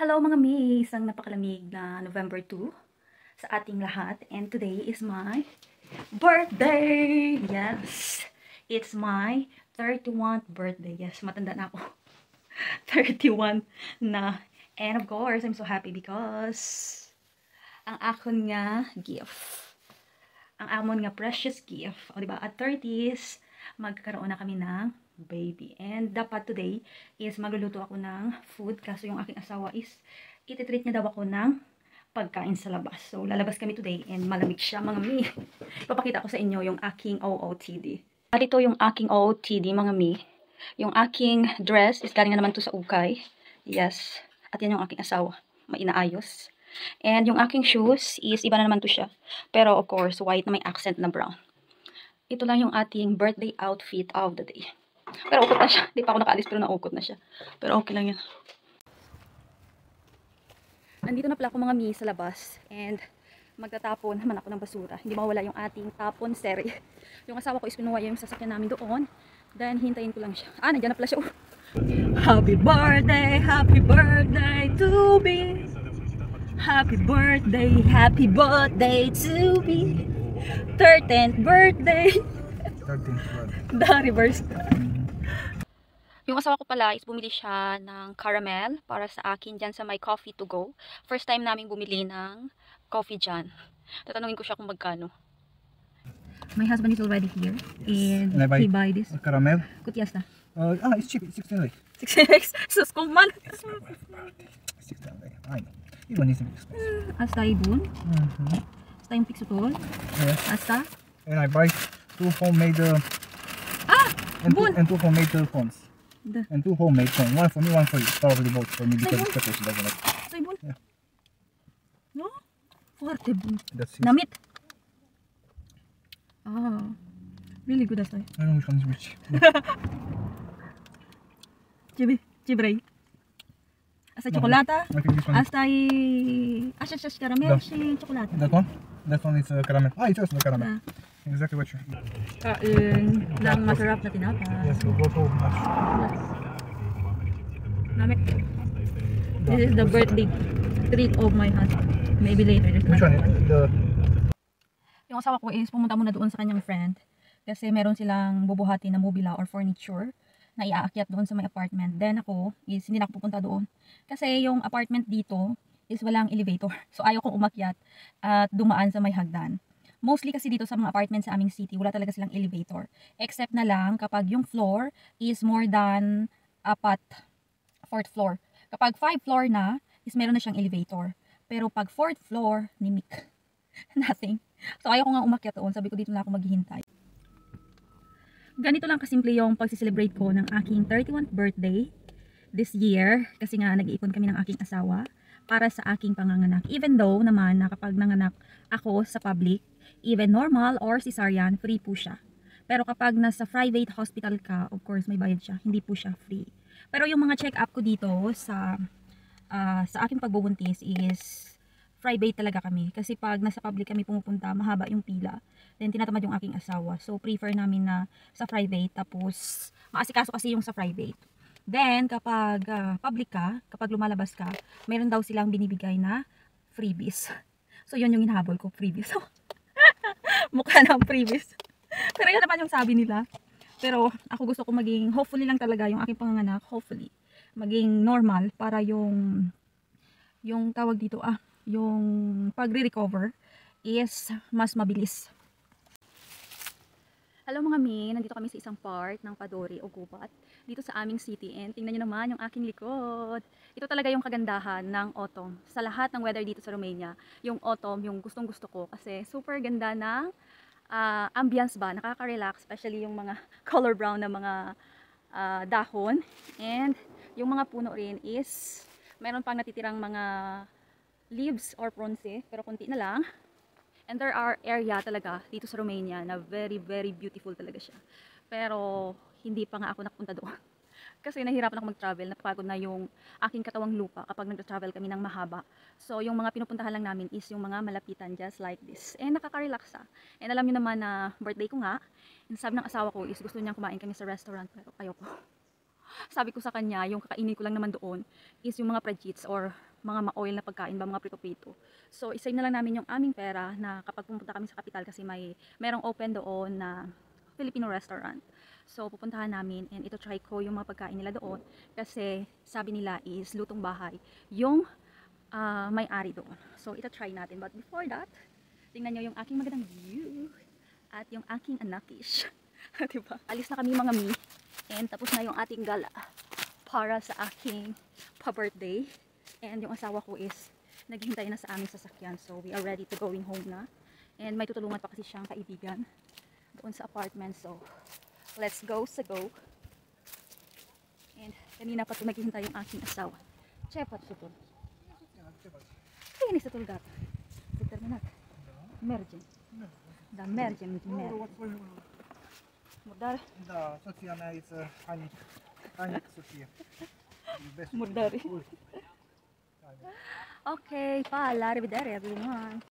Hello mga mi! Isang napakalamig na November 2 sa ating lahat. And today is my birthday! Yes! It's my 31st birthday. Yes, matanda na ako. 31 na. And of course, I'm so happy because ang akon nga gift. Ang amon nga precious gift. O diba, at 30s, magkakaroon na kami ng baby. And dapat today is magluluto ako ng food kaso yung aking asawa is ititreat niya daw ako ng pagkain sa labas. So lalabas kami today and malamig siya mga mi. Ipapakita ko sa inyo yung aking OOTD. Ito yung aking OOTD mga mi. Yung aking dress is galing na naman to sa ukay. Yes. At yan yung aking asawa. May inaayos. And yung aking shoes is iba na naman to siya. Pero of course white na may accent na brown. Ito lang yung ating birthday outfit of the day. Pero ukot na siya. Di pa ako nakaalis pero naukot na siya. Pero okay lang yan. Nandito na pala ako mga mi sa labas. And magtatapon naman ako ng basura. Hindi mawala yung ating tapon seri. Yung asawa ko is kinuha yung sasakyan namin doon. Then hintayin ko lang siya. Nandiyan na pala siya. Happy birthday to me. Happy birthday to me. 13th birthday. 13th birthday. The reverse. Yung asawa ko pala is bumili siya ng caramel para sa akin dyan sa my coffee to go. First time namin bumili ng coffee dyan. Tatanungin ko siya kung magkano. My husband is already here. Yes. And he buy this. Caramel? Kutyas na. It's cheap. 16 lei. 6 sus kuman. 16 lei. I know. Even it's expensive. Hasta ibun. Hasta yung pixutol. Yeah. Hasta. And I buy two homemade and two homemade phones. And two homemade phones. One for me, one for you. Probably both for me because the person doesn't like it. Hasta ibun. Yeah. No? Forte bun. That's it. Namit. Really good hasta. I don't know which one is which. Chibre. Hasta chocolata. I think this one. Hasta asya caramel, si chocolate. That one? That one is caramel. It's also caramel. Ah. Exactly what you. Kain ng masarap na tinapay. Yes, we'll go to Namit. This is the birthday treat of my husband. Maybe later. Which one? Yung asawa ko is pumunta muna doon sa kanyang friend kasi meron silang bubuhati na mobila or furniture na iaakyat doon sa may apartment. Then ako is hindi na ako pupunta doon kasi yung apartment dito is walang elevator. So ayaw kong umakyat at dumaan sa may hagdan. Mostly kasi dito sa mga apartment sa aming city, wala talaga silang elevator. Except na lang kapag yung floor is more than 4th floor. Kapag 5th floor na, is meron na siyang elevator. Pero pag 4th floor, nimik. Nothing. So ayaw ko nga umakyat doon. Sabi ko dito na ako maghihintay. Ganito lang kasimple yung pag-celebrate ko ng aking 31st birthday this year. Kasi nga nag-iipon kami ng aking asawa para sa aking panganganak. Even though naman na kapag nanganak ako sa public, even normal or cesarean, free po siya. Pero kapag nasa private hospital ka, of course may bayad siya. Hindi po siya free. Pero yung mga check-up ko dito sa aking pagbubuntis is private talaga kami. Kasi pag nasa public kami pumupunta, mahaba yung pila. Then tinatamad yung aking asawa. So prefer namin na sa private. Tapos maasikaso kasi yung sa private. Then kapag public ka, kapag lumalabas ka, meron daw silang binibigay na freebies. So yun yung hinahabol ko, freebies. So, mukha ng freebies. Pero yun naman yung sabi nila. Pero ako gusto ko maging, hopefully lang talaga yung aking panganganak, hopefully, maging normal para yung tawag dito, yung pagre-recover is mas mabilis. Hello mga mi, nandito kami sa isang part ng Padori o Gubat dito sa aming city and tingnan nyo naman yung aking likod. Ito talaga yung kagandahan ng autumn. Sa lahat ng weather dito sa Romania, yung autumn yung gustong gusto ko kasi super ganda ng ambience ba, nakaka-relax, especially yung mga color brown na mga dahon and yung mga puno rin is meron pang natitirang mga leaves or bronze pero konti na lang. And there are area talaga dito sa Romania na very very beautiful talaga siya. Pero hindi pa nga ako nakapunta doon. Kasi nahirapan ako mag-travel, napagod na yung aking katawang lupa kapag nag-travel kami ng mahaba. So yung mga pinupuntahan lang namin is yung mga malapitan just like this. And nakaka-relax ah. And alam niyo naman na birthday ko nga, and sabi ng asawa ko is gusto niyang kumain kami sa restaurant pero ayoko. sabi ko sa kanya, yung kakainin ko lang naman doon is yung mga prejits or mga ma-oil na pagkain ba, mga prito-prito. So, isave na lang namin yung aming pera na kapag pumunta kami sa kapital kasi merong open doon na Filipino restaurant. So, pupuntahan namin and ito try ko yung mga pagkain nila doon kasi sabi nila is lutong bahay yung may-ari doon. So, ito try natin. But before that, tingnan nyo yung aking magandang view at yung aking anakish. Diba? Alis na kami mga mi and tapos na yung ating gala para sa aking pa-birthday. And yung asawa ko is naghihintay na sa aming sasakyan. So, we are ready to going home na. And may tutulungan pa kasi siyang kaibigan doon sa apartment. So, let's go sa go. And kanina pa ito naghihintay yung aking asawa. Chepat sutol. Kaya ni sutol gata. Sutol na natin. Mergen. Da mergen. Murdar. Да, София, она из Аник София. Murdari. Okay, pala. Arrivederci everyone.